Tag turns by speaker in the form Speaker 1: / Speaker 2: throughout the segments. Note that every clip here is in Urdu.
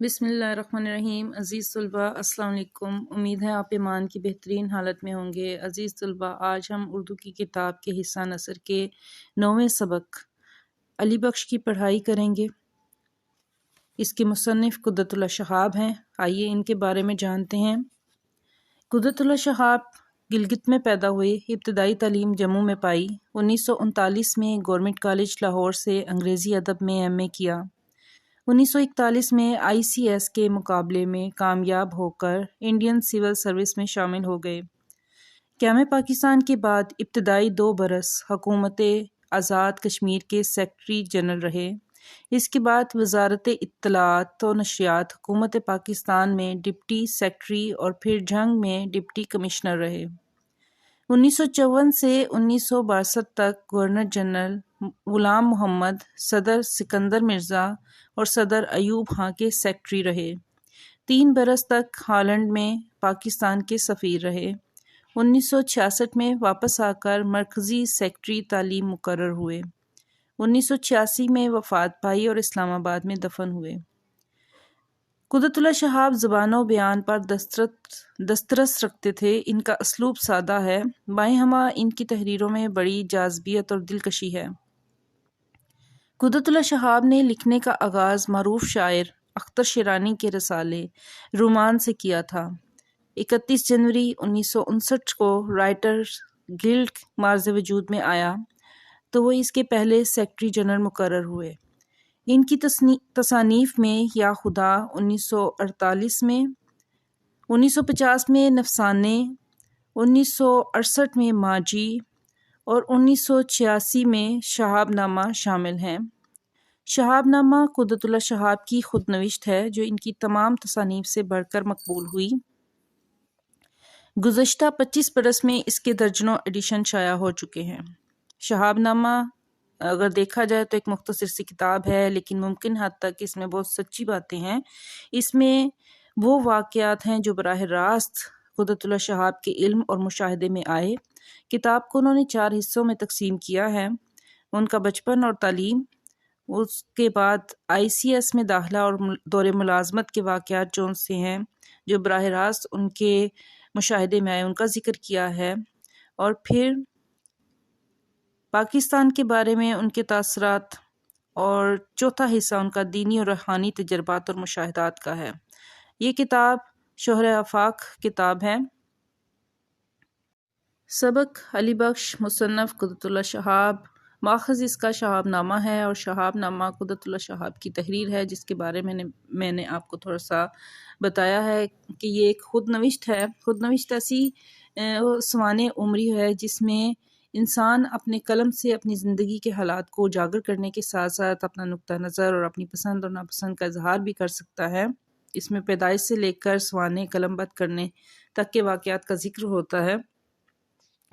Speaker 1: بسم اللہ الرحمن الرحیم۔ عزیز طلباء السلام علیکم۔ امید ہے آپ ایمان کی بہترین حالت میں ہوں گے۔ عزیز طلباء، آج ہم اردو کی کتاب کے حصہ نثر کے 9ویں سبق علی بخش کی پڑھائی کریں گے۔ اس کے مصنف قدرت اللہ شہاب ہیں۔ آئیے ان کے بارے میں جانتے ہیں۔ قدرت اللہ شہاب گلگت میں پیدا ہوئے، ابتدائی تعلیم جموں میں پائی۔ 1939 میں گورنمنٹ کالج لاہور سے انگریزی ادب میں ایم اے کیا۔ 1941 میں آئی سی ایس کے مقابلے میں کامیاب ہو کر انڈین سول سروس میں شامل ہو گئے۔ قیام پاکستان کے بعد ابتدائی 2 برس حکومت آزاد کشمیر کے سیکرٹری جنرل رہے۔ اس کے بعد وزارت اطلاعات و نشریات حکومت پاکستان میں ڈپٹی سیکرٹری اور پھر جنگ میں ڈپٹی کمشنر رہے۔ 1954 سے 1962 تک گورنر جنرل غلام محمد، صدر سکندر مرزا اور صدر ایوب خاں کے سیکرٹری رہے۔ 3 برس تک ہالینڈ میں پاکستان کے سفیر رہے۔ 1966 میں واپس آ کر مرکزی سیکرٹری تعلیم مقرر ہوئے۔ 1986 میں وفات پائی اور اسلام آباد میں دفن ہوئے۔ قدرت اللہ شہاب زبان و بیان پر دسترس رکھتے تھے۔ ان کا اسلوب سادہ ہے، بائیں ہمہ ان کی تحریروں میں بڑی جاذبیت اور دلکشی ہے۔ قدرت اللہ شہاب نے لکھنے کا آغاز معروف شاعر اختر شیرانی کے رسالے رومان سے کیا تھا۔ 31 جنوری 1959 کو رائٹرز گلڈ مارز وجود میں آیا تو وہ اس کے پہلے سیکرٹری جنرل مقرر ہوئے۔ ان کی تصانیف میں یا خدا 1948 میں، 1950 میں نفسانے، 1968 میں ماجی اور 1986 میں شہاب نامہ شامل ہیں۔ شہاب نامہ قدرت اللہ شہاب کی خود نوشت ہے جو ان کی تمام تصانیف سے بڑھ کر مقبول ہوئی۔ گزشتہ 25 برس میں اس کے درجنوں ایڈیشن شائع ہو چکے ہیں۔ شہاب نامہ اگر دیکھا جائے تو ایک مختصر سی کتاب ہے، لیکن ممکن حد تک اس میں بہت سچی باتیں ہیں۔ اس میں وہ واقعات ہیں جو براہ راست قدرت اللہ شہاب کے علم اور مشاہدے میں آئے۔ کتاب کو انہوں نے 4 حصوں میں تقسیم کیا ہے: ان کا بچپن اور تعلیم، اس کے بعد آئی سی ایس میں داخلہ اور دور ملازمت کے واقعات جو ان سے ہیں، جو براہ راست ان کے مشاہدے میں آئے، ان کا ذکر کیا ہے، اور پھر پاکستان کے بارے میں ان کے تاثرات، اور چوتھا حصہ ان کا دینی اور روحانی تجربات اور مشاہدات کا ہے۔ یہ کتاب شہر آفاق کتاب ہے۔ سبق علی بخش مصنف قدرت اللہ شہاب، ماخذ اس کا شہاب نامہ ہے، اور شہاب نامہ قدرت اللہ شہاب کی تحریر ہے جس کے بارے میں نے آپ کو تھوڑا سا بتایا ہے کہ یہ ایک خود نوشت ہے۔ خود نوشت ایسی سوانح عمری ہے جس میں انسان اپنے قلم سے اپنی زندگی کے حالات کو اجاگر کرنے کے ساتھ ساتھ اپنا نقطہ نظر اور اپنی پسند اور ناپسند کا اظہار بھی کر سکتا ہے۔ اس میں پیدائش سے لے کر سوانح قلم بند کرنے تک کے واقعات کا ذکر ہوتا ہے۔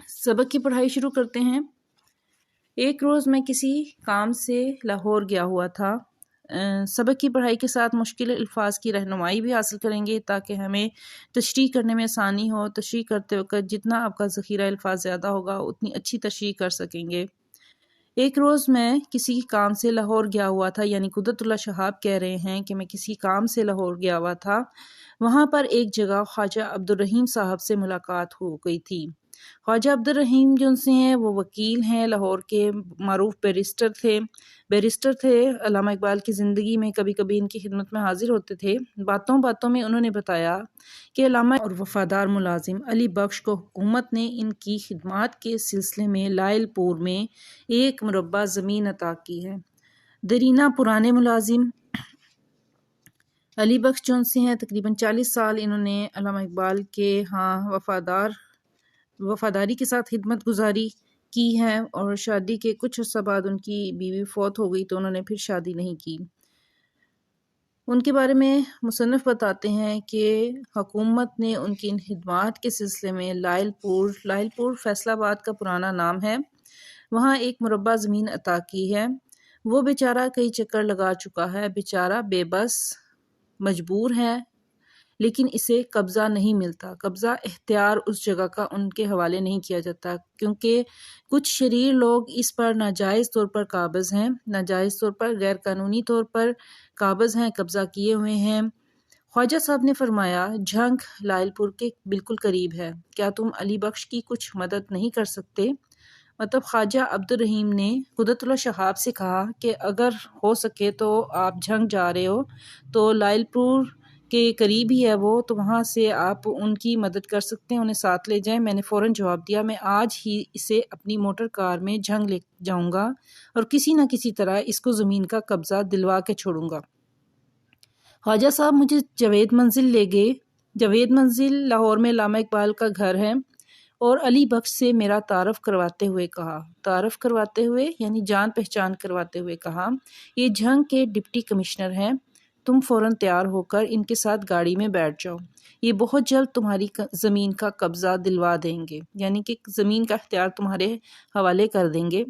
Speaker 1: سبق کی پڑھائی شروع کرتے ہیں۔ ایک روز میں کسی کام سے لاہور گیا ہوا تھا۔ سبق کی پڑھائی کے ساتھ مشکل الفاظ کی رہنمائی بھی حاصل کریں گے تاکہ ہمیں تشریح کرنے میں آسانی ہو۔ تشریح کرتے وقت جتنا آپ کا ذخیرہ الفاظ زیادہ ہوگا اتنی اچھی تشریح کر سکیں گے۔ ایک روز میں کسی کام سے لاہور گیا ہوا تھا، یعنی قدرت اللہ شہاب کہہ رہے ہیں کہ میں کسی کام سے لاہور گیا ہوا تھا۔ وہاں پر ایک جگہ خواجہ عبدالرحیم صاحب سے ملاقات ہو گئی تھی۔ خواجہ عبدالرحیم جو سے ہیں وہ وکیل ہیں، لاہور کے معروف بیرسٹر تھے۔ علامہ اقبال کی زندگی میں کبھی کبھی ان کی خدمت میں حاضر ہوتے تھے۔ باتوں میں انہوں نے بتایا کہ علامہ اور وفادار ملازم علی بخش کو حکومت نے ان کی خدمات کے سلسلے میں لائل پور میں 1 مربع زمین عطا کی ہے۔ دیرینہ پرانے ملازم علی بخش جو سے ہیں تقریباً 40 سال انہوں نے علامہ اقبال کے ہاں وفاداری کے ساتھ خدمت گزاری کی ہے، اور شادی کے کچھ عرصہ بعد ان کی بیوی فوت ہو گئی تو انہوں نے پھر شادی نہیں کی۔ ان کے بارے میں مصنف بتاتے ہیں کہ حکومت نے ان کی ان خدمات کے سلسلے میں لائل پور فیصل آباد کا پرانا نام ہے، وہاں 1 مربع زمین عطا کی ہے۔ وہ بیچارہ کئی چکر لگا چکا ہے، بیچارہ بے بس مجبور ہے، لیکن اسے قبضہ نہیں ملتا۔ قبضہ اختیار اس جگہ کا ان کے حوالے نہیں کیا جاتا کیونکہ کچھ شریر لوگ اس پر ناجائز طور پر قابض ہیں، غیر قانونی طور پر قابض ہیں، قبضہ کیے ہوئے ہیں، خواجہ صاحب نے فرمایا جھنگ لائل پور کے بالکل قریب ہے، کیا تم علی بخش کی کچھ مدد نہیں کر سکتے؟ مطلب خواجہ عبد الرحیم نے قدرت اللہ شہاب سے کہا کہ اگر ہو سکے تو آپ جھنگ جا رہے ہو تو لائل پور کے قریب ہی ہے وہ، تو وہاں سے آپ ان کی مدد کر سکتے ہیں، انہیں ساتھ لے جائیں۔ میں نے فوراً جواب دیا میں آج ہی اسے اپنی موٹر کار میں جھنگ لے جاؤں گا اور کسی نہ کسی طرح اس کو زمین کا قبضہ دلوا کے چھوڑوں گا۔ خواجہ صاحب مجھے جاوید منزل لے گئے۔ جاوید منزل لاہور میں علامہ اقبال کا گھر ہے، اور علی بخش سے میرا تعارف کرواتے ہوئے یعنی جان پہچان کرواتے ہوئے کہا، یہ جھنگ کے ڈپٹی کمشنر ہیں، تم فوراً تیار ہو کر ان کے ساتھ گاڑی میں بیٹھ جاؤ، یہ بہت جلد تمہاری زمین کا قبضہ دلوا دیں گے، یعنی کہ زمین کا اختیار تمہارے حوالے کر دیں گے۔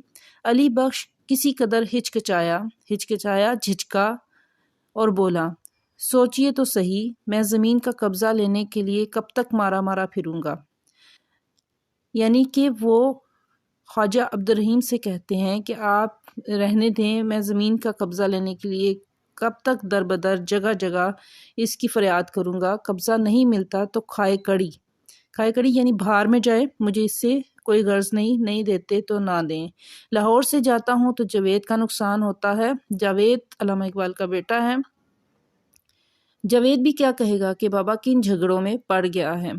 Speaker 1: علی بخش کسی قدر ہچکچایا، جھجکا اور بولا، سوچئے تو صحیح، میں زمین کا قبضہ لینے کے لیے کب تک مارا پھروں گا؟ یعنی کہ وہ خواجہ عبد الرحیم سے کہتے ہیں کہ آپ رہنے دیں، میں زمین کا قبضہ لینے کے لیے کب تک در بدر جگہ جگہ اس کی فریاد کروں گا، قبضہ نہیں ملتا تو کھائے کڑی یعنی بھار میں جائے، مجھے اس سے کوئی غرض نہیں دیتے تو نہ دیں۔ لاہور سے جاتا ہوں تو جاوید کا نقصان ہوتا ہے، جاوید علامہ اقبال کا بیٹا ہے، جاوید بھی کیا کہے گا کہ بابا کن جھگڑوں میں پڑ گیا ہے۔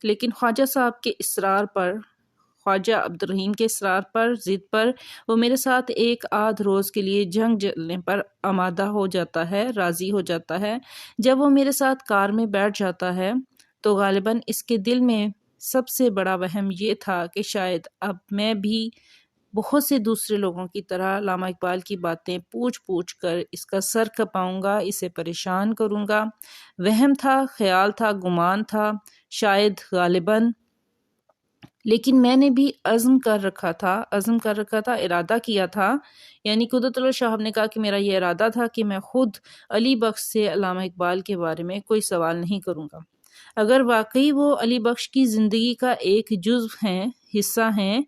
Speaker 1: لیکن خواجہ صاحب کے خواجہ عبد الرحیم کے اصرار پر، ضد پر، وہ میرے ساتھ ایک آدھ روز کے لیے جنگ جلنے پر آمادہ ہو جاتا ہے، راضی ہو جاتا ہے۔ جب وہ میرے ساتھ کار میں بیٹھ جاتا ہے تو غالباً اس کے دل میں سب سے بڑا وہم یہ تھا کہ شاید اب میں بھی بہت سے دوسرے لوگوں کی طرح علامہ اقبال کی باتیں پوچھ کر اس کا سر کھپاؤں گا، اسے پریشان کروں گا۔ وہم تھا، خیال تھا، گمان تھا، شاید غالباً، لیکن میں نے بھی عزم کر رکھا تھا، ارادہ کیا تھا، یعنی قدرت اللہ شاہب نے کہا کہ میرا یہ ارادہ تھا کہ میں خود علی بخش سے علامہ اقبال کے بارے میں کوئی سوال نہیں کروں گا۔ اگر واقعی وہ علی بخش کی زندگی کا ایک جزو ہیں، حصہ ہیں،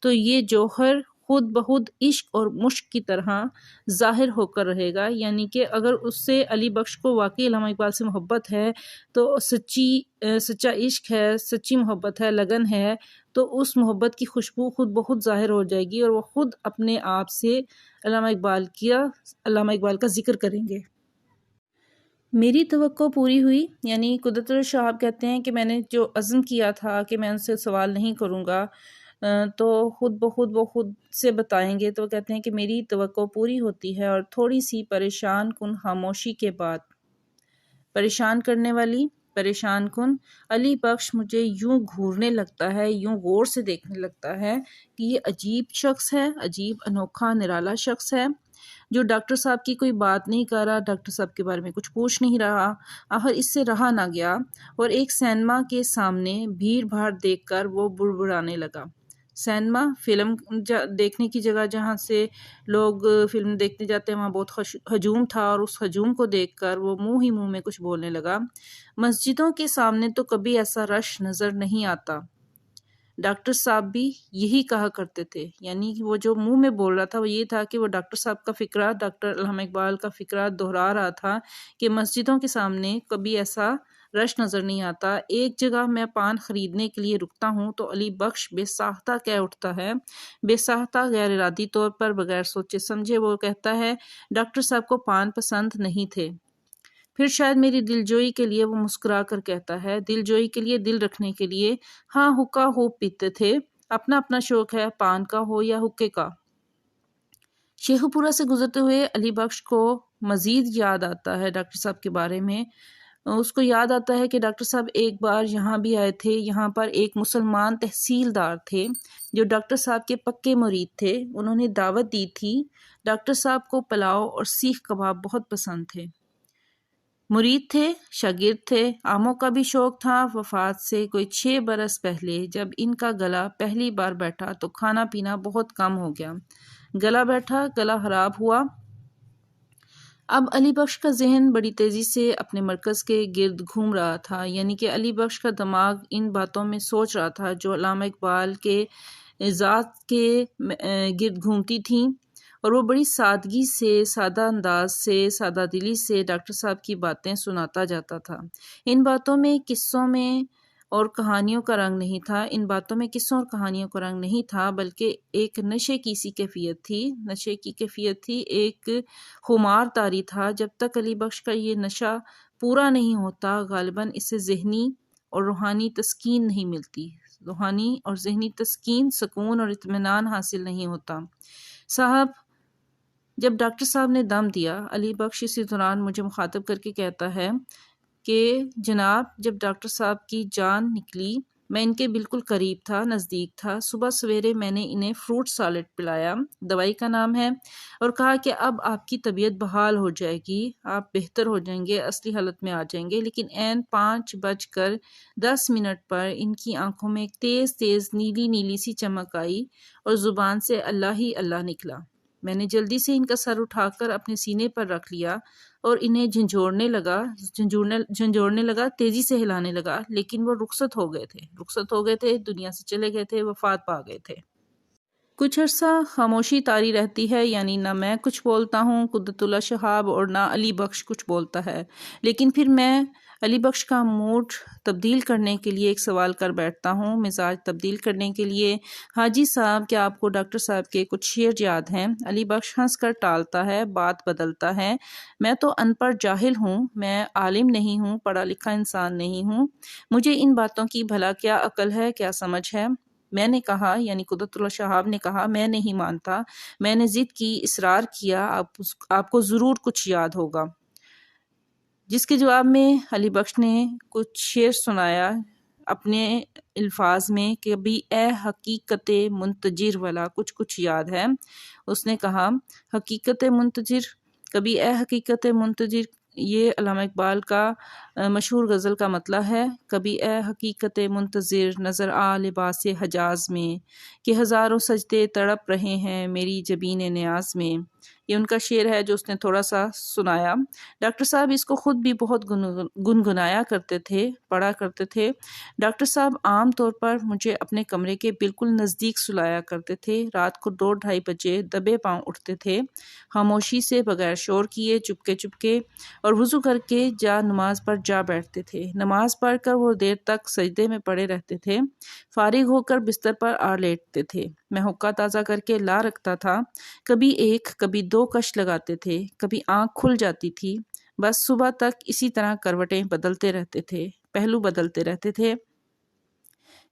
Speaker 1: تو یہ جوہر خود بخود عشق اور مشق کی طرح ظاہر ہو کر رہے گا، یعنی کہ اگر اس سے علی بخش کو واقعی علامہ اقبال سے محبت ہے تو سچا عشق ہے، سچی محبت ہے، لگن ہے، تو اس محبت کی خوشبو خود بخود ظاہر ہو جائے گی اور وہ خود اپنے آپ سے علامہ اقبال کا ذکر کریں گے۔ میری توقع پوری ہوئی، یعنی قدرت اللہ شہاب کہتے ہیں کہ میں نے جو عزم کیا تھا کہ میں ان سے سوال نہیں کروں گا تو خود بخود وہ خود سے بتائیں گے، تو وہ کہتے ہیں کہ میری توقع پوری ہوتی ہے، اور تھوڑی سی پریشان کن خاموشی کے بعد، پریشان کرنے والی، پریشان کن، علی بخش مجھے یوں گھورنے لگتا ہے، یوں غور سے دیکھنے لگتا ہے کہ یہ عجیب شخص ہے، عجیب انوکھا نرالا شخص ہے جو ڈاکٹر صاحب کی کوئی بات نہیں کر رہا، ڈاکٹر صاحب کے بارے میں کچھ پوچھ نہیں رہا۔ آخر اس سے رہا نہ گیا اور ایک سینما کے سامنے بھیڑ بھاڑ دیکھ کر وہ بڑبڑانے لگا۔ سینما فلم دیکھنے کی جگہ جہاں سے لوگ فلم دیکھنے جاتے ہیں، وہاں بہت ہجوم تھا، اور اس ہجوم کو دیکھ کر وہ منہ ہی منہ میں کچھ بولنے لگا۔ مسجدوں کے سامنے تو کبھی ایسا رش نظر نہیں آتا، ڈاکٹر صاحب بھی یہی کہا کرتے تھے، یعنی وہ جو منہ میں بول رہا تھا وہ یہ تھا کہ وہ ڈاکٹر صاحب کا فقرہ، ڈاکٹر علامہ اقبال کا فقرہ دہرا رہا تھا کہ مسجدوں کے سامنے کبھی ایسا رش نظر نہیں آتا۔ ایک جگہ میں پان خریدنے کے لیے رکتا ہوں تو علی بخش بے ساختہ کہہ اٹھتا ہے، بے ساختہ غیر ارادی طور پر، بغیر سوچے سمجھے، وہ کہتا ہے ڈاکٹر صاحب کو پان پسند نہیں تھے۔ پھر شاید میری دلجوئی کے لیے وہ مسکرا کر کہتا ہے، دلجوئی کے لیے، دل رکھنے کے لیے، ہاں حقہ خوب پیتے تھے، اپنا اپنا شوق ہے، پان کا ہو یا حقے کا۔ شیخ پورہ سے گزرتے ہوئے علی بخش کو مزید یاد آتا ہے ڈاکٹر صاحب کے بارے میں، اس کو یاد آتا ہے کہ ڈاکٹر صاحب ایک بار یہاں بھی آئے تھے، یہاں پر ایک مسلمان تحصیلدار تھے جو ڈاکٹر صاحب کے پکے مرید تھے، انہوں نے دعوت دی تھی، ڈاکٹر صاحب کو پلاؤ اور سیخ کباب بہت پسند تھے، مرید تھے، شاگرد تھے، آموں کا بھی شوق تھا۔ وفات سے کوئی 6 برس پہلے جب ان کا گلا پہلی بار بیٹھا تو کھانا پینا بہت کم ہو گیا، گلا بیٹھا، گلا خراب ہوا۔ اب علی بخش کا ذہن بڑی تیزی سے اپنے مرکز کے گرد گھوم رہا تھا، یعنی کہ علی بخش کا دماغ ان باتوں میں سوچ رہا تھا جو علامہ اقبال کے ذات کے گرد گھومتی تھیں، اور وہ بڑی سادگی سے، سادہ انداز سے، سادہ دلی سے ڈاکٹر صاحب کی باتیں سناتا جاتا تھا۔ ان باتوں میں قصوں میں اور کہانیوں کا رنگ نہیں تھا، ان باتوں میں قصوں اور کہانیوں کا رنگ نہیں تھا، بلکہ ایک نشے کی سی کیفیت تھی، نشے کی کیفیت تھی، ایک خمار طاری تھا۔ جب تک علی بخش کا یہ نشہ پورا نہیں ہوتا، غالباً اسے ذہنی اور روحانی تسکین نہیں ملتی، روحانی اور ذہنی تسکین، سکون اور اطمینان حاصل نہیں ہوتا۔ صاحب، جب ڈاکٹر صاحب نے دم دیا، علی بخش اسی دوران مجھے مخاطب کر کے کہتا ہے کہ جناب، جب ڈاکٹر صاحب کی جان نکلی میں ان کے بالکل قریب تھا، نزدیک تھا۔ صبح سویرے میں نے انہیں فروٹ سالڈ پلایا، دوائی کا نام ہے، اور کہا کہ اب آپ کی طبیعت بحال ہو جائے گی، آپ بہتر ہو جائیں گے، اصلی حالت میں آ جائیں گے۔ لیکن عین 5:10 پر ان کی آنکھوں میں ایک تیز تیز نیلی نیلی سی چمک آئی اور زبان سے اللہ ہی اللہ نکلا۔ میں نے جلدی سے ان کا سر اٹھا کر اپنے سینے پر رکھ لیا اور انہیں جھنجھوڑنے لگا، تیزی سے ہلانے لگا، لیکن وہ رخصت ہو گئے تھے، دنیا سے چلے گئے تھے، وفات پا گئے تھے۔ کچھ عرصہ خاموشی طاری رہتی ہے، یعنی نہ میں کچھ بولتا ہوں قدرت اللہ شہاب اور نہ علی بخش کچھ بولتا ہے، لیکن پھر میں علی بخش کا موڈ تبدیل کرنے کے لیے ایک سوال کر بیٹھتا ہوں، مزاج تبدیل کرنے کے لیے۔ حاجی صاحب، کیا آپ کو ڈاکٹر صاحب کے کچھ شعر یاد ہیں؟ علی بخش ہنس کر ٹالتا ہے، بات بدلتا ہے۔ میں تو ان پڑھ جاہل ہوں، میں عالم نہیں ہوں، پڑھا لکھا انسان نہیں ہوں، مجھے ان باتوں کی بھلا کیا عقل ہے، کیا سمجھ ہے؟ میں نے کہا، یعنی قدرت اللہ شہاب نے کہا، میں نہیں مانتا۔ میں نے ضد کی، اصرار کیا، آپ کو ضرور کچھ یاد ہوگا۔ جس کے جواب میں علی بخش نے کچھ شعر سنایا اپنے الفاظ میں، کہ کبھی اے حقیقت منتظر والا کچھ یاد ہے۔ اس نے کہا، حقیقت منتظر، کبھی اے حقیقت منتظر، یہ علامہ اقبال کا مشہور غزل کا مطلع ہے۔ کبھی اے حقیقت منتظر، نظر آ لباس حجاز میں، کہ ہزاروں سجدے تڑپ رہے ہیں میری جبین نیاز میں۔ یہ ان کا شعر ہے جو اس نے تھوڑا سا سنایا۔ ڈاکٹر صاحب اس کو خود بھی بہت گنگنایا کرتے تھے، پڑھا کرتے تھے۔ ڈاکٹر صاحب عام طور پر مجھے اپنے کمرے کے بالکل نزدیک سلایا کرتے تھے، رات کو 2-2:30 بجے دبے پاؤں اٹھتے تھے، خاموشی سے، بغیر شور کیے، چپکے اور وضو کر کے نماز پر جا بیٹھتے تھے۔ نماز پڑھ کر وہ دیر تک سجدے میں پڑے رہتے تھے، فارغ ہو کر بستر پر آ لیٹتے تھے۔ میں حقہ تازہ کر کے لا رکھتا تھا، کبھی 1 کبھی 2 کش لگاتے تھے، کبھی آنکھ کھل جاتی تھی، بس صبح تک اسی طرح کروٹیں بدلتے رہتے تھے، پہلو بدلتے رہتے تھے۔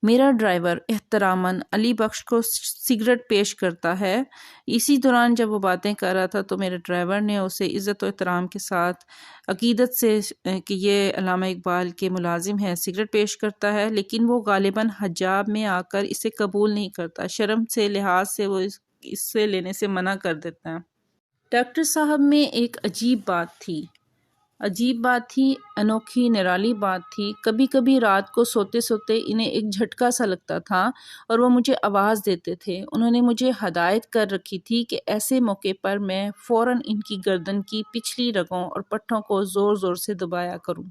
Speaker 1: میرا ڈرائیور احتراماً علی بخش کو سگریٹ پیش کرتا ہے۔ اسی دوران جب وہ باتیں کر رہا تھا تو میرے ڈرائیور نے اسے عزت و احترام کے ساتھ، عقیدت سے کہ یہ علامہ اقبال کے ملازم ہے، سگریٹ پیش کرتا ہے، لیکن وہ غالباً حجاب میں آ کر اسے قبول نہیں کرتا، شرم سے، لحاظ سے وہ اس سے لینے سے منع کر دیتا ہے۔ ڈاکٹر صاحب میں ایک عجیب بات تھی، انوکھی نرالی بات تھی۔ کبھی کبھی رات کو سوتے سوتے انہیں ایک جھٹکا سا لگتا تھا اور وہ مجھے آواز دیتے تھے۔ انہوں نے مجھے ہدایت کر رکھی تھی کہ ایسے موقع پر میں فوراً ان کی گردن کی پچھلی رگوں اور پٹھوں کو زور زور سے دبایا کروں۔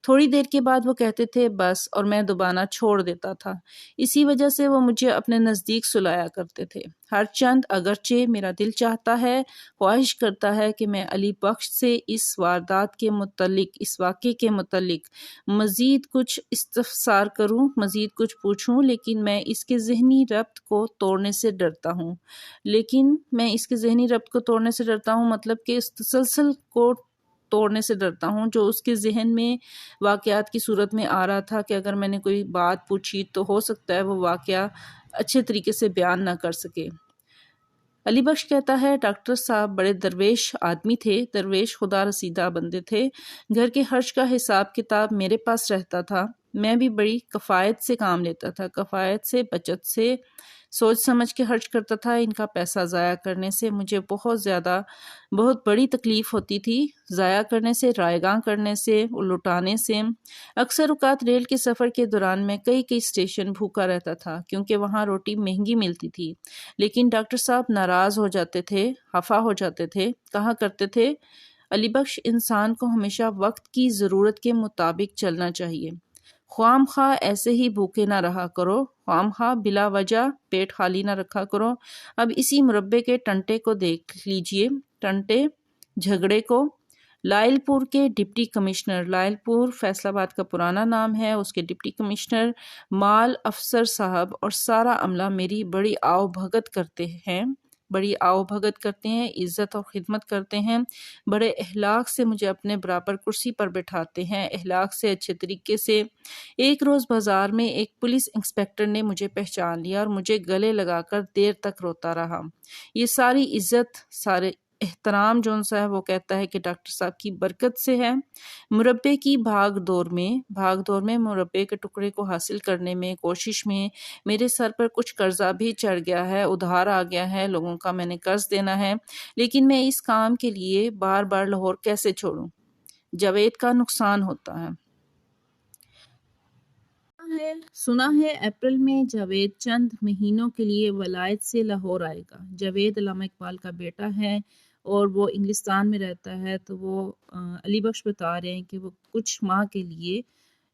Speaker 1: تھوڑی دیر کے بعد وہ کہتے تھے بس، اور میں دبانا چھوڑ دیتا تھا۔ اسی وجہ سے وہ مجھے اپنے نزدیک سلایا کرتے تھے۔ ہر چند اگرچہ میرا دل چاہتا ہے، خواہش کرتا ہے کہ میں علی بخش سے اس واردات کے متعلق، اس واقعے کے متعلق مزید کچھ استفسار کروں، مزید کچھ پوچھوں، لیکن میں اس کے ذہنی ربط کو توڑنے سے ڈرتا ہوں۔ مطلب کہ اس تسلسل کو توڑنے سے ڈرتا ہوں جو اس کے ذہن میں واقعات کی صورت میں آ رہا تھا، کہ اگر میں نے کوئی بات پوچھی تو ہو سکتا ہے وہ واقعہ اچھے طریقے سے بیان نہ کر سکے۔ علی بخش کہتا ہے، ڈاکٹر صاحب بڑے درویش آدمی تھے، درویش خدا رسیدہ بندے تھے۔ گھر کے خرچ کا حساب کتاب میرے پاس رہتا تھا، میں بھی بڑی کفایت سے کام لیتا تھا، کفایت سے، بچت سے، سوچ سمجھ کے خرچ کرتا تھا۔ ان کا پیسہ ضائع کرنے سے مجھے بہت بڑی تکلیف ہوتی تھی، ضائع کرنے سے، رائیگاں کرنے سے، لٹانے سے۔ اکثر اوقات ریل کے سفر کے دوران میں کئی اسٹیشن بھوکا رہتا تھا، کیونکہ وہاں روٹی مہنگی ملتی تھی، لیکن ڈاکٹر صاحب ناراض ہو جاتے تھے، خفا ہو جاتے تھے، کہا کرتے تھے، علی بخش، انسان کو ہمیشہ وقت کی ضرورت کے مطابق چلنا چاہیے۔ خواہ خواہ ایسے ہی بھوکے نہ رہا کرو، خواہ خواہ بلا وجہ پیٹ خالی نہ رکھا کرو۔ اب اسی مربے کے ٹنٹے کو دیکھ لیجئے، ٹنٹے جھگڑے کو۔ لائل پور کے ڈپٹی کمشنر، لائل پور فیصل آباد کا پرانا نام ہے، اس کے ڈپٹی کمشنر مال افسر صاحب اور سارا عملہ میری بڑی آؤ بھگت کرتے ہیں، عزت اور خدمت کرتے ہیں، بڑے اخلاق سے مجھے اپنے برابر کرسی پر بٹھاتے ہیں، اخلاق سے اچھے طریقے سے۔ ایک روز بازار میں ایک پولیس انسپکٹر نے مجھے پہچان لیا اور مجھے گلے لگا کر دیر تک روتا رہا۔ یہ ساری عزت، سارے احترام جون سا ہے وہ کہتا ہے کہ ڈاکٹر صاحب کی برکت سے ہے۔ مربے کی بھاگ دور میں مربے کے ٹکڑے کو حاصل کرنے میں کوشش میں میرے سر پر کچھ قرضہ بھی چڑھ گیا ہے، ادھار آ گیا ہے، لوگوں کا میں نے قرض دینا ہے، لیکن میں اس کام کے لیے بار بار لاہور کیسے چھوڑوں؟ جاوید کا نقصان ہوتا ہے۔ سنا ہے اپریل میں جاوید چند مہینوں کے لیے ولایت سے لاہور آئے گا۔ جاوید علامہ اقبال کا بیٹا ہے اور وہ انگلستان میں رہتا ہے، تو وہ علی بخش بتا رہے ہیں کہ وہ کچھ ماہ کے لیے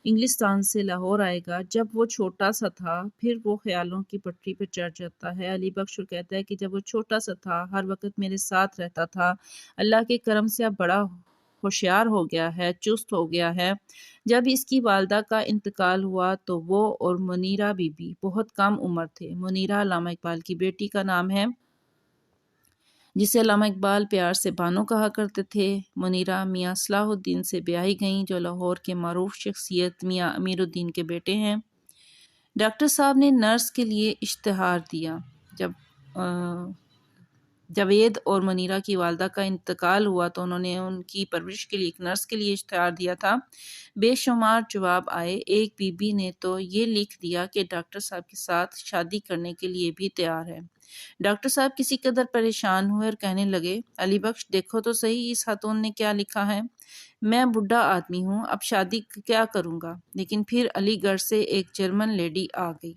Speaker 1: انگلستان سے لاہور آئے گا۔ جب وہ چھوٹا سا تھا پھر وہ خیالوں کی پٹری پہ چڑھ جاتا ہے۔ علی بخش کہتا ہے کہ جب وہ چھوٹا سا تھا ہر وقت میرے ساتھ رہتا تھا، اللہ کے کرم سے اب بڑا ہوشیار ہو گیا ہے، چست ہو گیا ہے۔ جب اس کی والدہ کا انتقال ہوا تو وہ اور منیرہ بی بی بہت کم عمر تھے۔ منیرہ علامہ اقبال کی بیٹی کا نام ہے، جسے علامہ اقبال پیار سے بانو کہا کرتے تھے۔ منیرہ میاں صلاح الدین سے بیاہی گئیں، جو لاہور کے معروف شخصیت میاں امیر الدین کے بیٹے ہیں۔ ڈاکٹر صاحب نے نرس کے لیے اشتہار دیا۔ جب جاوید اور منیرہ کی والدہ کا انتقال ہوا تو انہوں نے ان کی پرورش کے لیے ایک نرس کے لیے اشتہار دیا تھا۔ بے شمار جواب آئے۔ ایک بی بی نے تو یہ لکھ دیا کہ ڈاکٹر صاحب کے ساتھ شادی کرنے کے لیے بھی تیار ہے۔ ڈاکٹر صاحب کسی قدر پریشان ہوئے اور کہنے لگے، علی بخش دیکھو تو صحیح اس خاتون نے کیا لکھا ہے۔ میں بڈھا آدمی ہوں، اب شادی کیا کروں گا؟ لیکن پھر علی گڑھ سے ایک جرمن لیڈی آ گئی،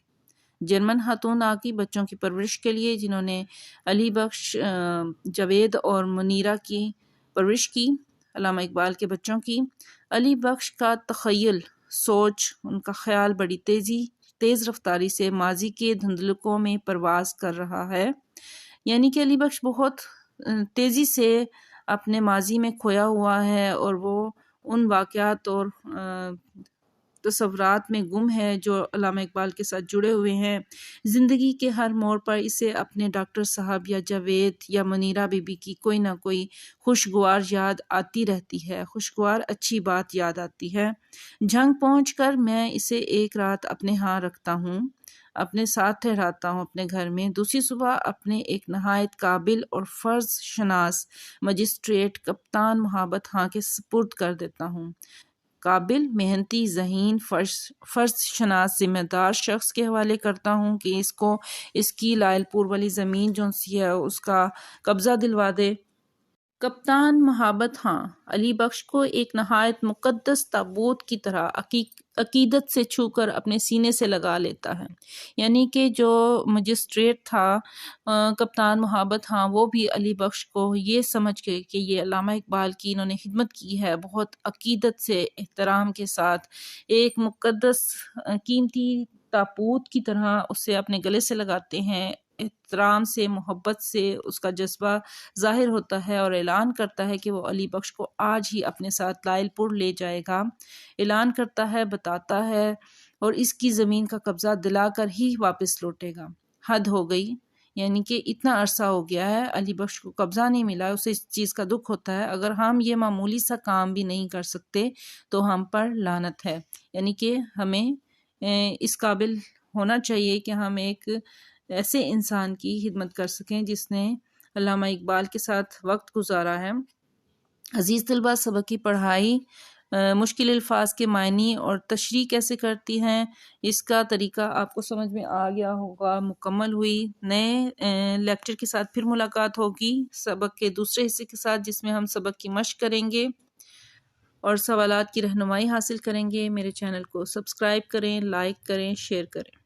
Speaker 1: جرمن خاتون آ گئی بچوں کی پرورش کے لیے، جنہوں نے علی بخش، جاوید اور منیرہ کی پرورش کی، علامہ اقبال کے بچوں کی۔ علی بخش کا تخیل، سوچ، ان کا خیال بڑی تیز رفتاری سے ماضی کے دھندلکوں میں پرواز کر رہا ہے، یعنی کہ علی بخش بہت تیزی سے اپنے ماضی میں کھویا ہوا ہے اور وہ ان واقعات اور تصورات میں گم ہے جو علامہ اقبال کے ساتھ جڑے ہوئے ہیں۔ زندگی کے ہر موڑ پر اسے اپنے ڈاکٹر صاحب یا جاوید یا منیرہ بی بی کی کوئی نہ کوئی خوشگوار یاد آتی رہتی ہے، خوشگوار اچھی بات یاد آتی ہے۔ جھنگ پہنچ کر میں اسے ایک رات اپنے ہاں رکھتا ہوں، اپنے ساتھ ٹھہراتا ہوں اپنے گھر میں، دوسری صبح اپنے ایک نہایت قابل اور فرض شناس مجسٹریٹ کپتان محبت خاں کے سپرد کر دیتا ہوں۔ قابل، محنتی، ذہین، فرض شناس، ذمہ دار شخص کے حوالے کرتا ہوں کہ اس کو اس کی لائل پور والی زمین جو سی ہے اس کا قبضہ دلوا دے۔ کپتان محبت خاں علی بخش کو ایک نہایت مقدس تابوت کی طرح عقیدت سے چھو کر اپنے سینے سے لگا لیتا ہے، یعنی کہ جو مجسٹریٹ تھا کپتان محبت خاں، وہ بھی علی بخش کو یہ سمجھ گئے کہ یہ علامہ اقبال کی انہوں نے خدمت کی ہے، بہت عقیدت سے، احترام کے ساتھ، ایک مقدس قیمتی تابوت کی طرح اسے اپنے گلے سے لگاتے ہیں، احترام سے، محبت سے اس کا جذبہ ظاہر ہوتا ہے اور اعلان کرتا ہے کہ وہ علی بخش کو آج ہی اپنے ساتھ لائل پور لے جائے گا، اعلان کرتا ہے، بتاتا ہے اور اس کی زمین کا قبضہ دلا کر ہی واپس لوٹے گا۔ حد ہو گئی، یعنی کہ اتنا عرصہ ہو گیا ہے علی بخش کو قبضہ نہیں ملا، اسے اس چیز کا دکھ ہوتا ہے، اگر ہم یہ معمولی سا کام بھی نہیں کر سکتے تو ہم پر لعنت ہے، یعنی کہ ہمیں اس قابل ہونا چاہیے کہ ہم ایک ایسے انسان کی خدمت کر سکیں جس نے علامہ اقبال کے ساتھ وقت گزارا ہے۔ عزیز طلبہ، سبق کی پڑھائی مشکل الفاظ کے معنی اور تشریح کیسے کرتی ہیں، اس کا طریقہ آپ کو سمجھ میں آ گیا ہوگا، مکمل ہوئی۔ نئے لیکچر کے ساتھ پھر ملاقات ہوگی، سبق کے دوسرے حصے کے ساتھ، جس میں ہم سبق کی مشق کریں گے اور سوالات کی رہنمائی حاصل کریں گے۔ میرے چینل کو سبسکرائب کریں، لائک کریں، شیئر کریں۔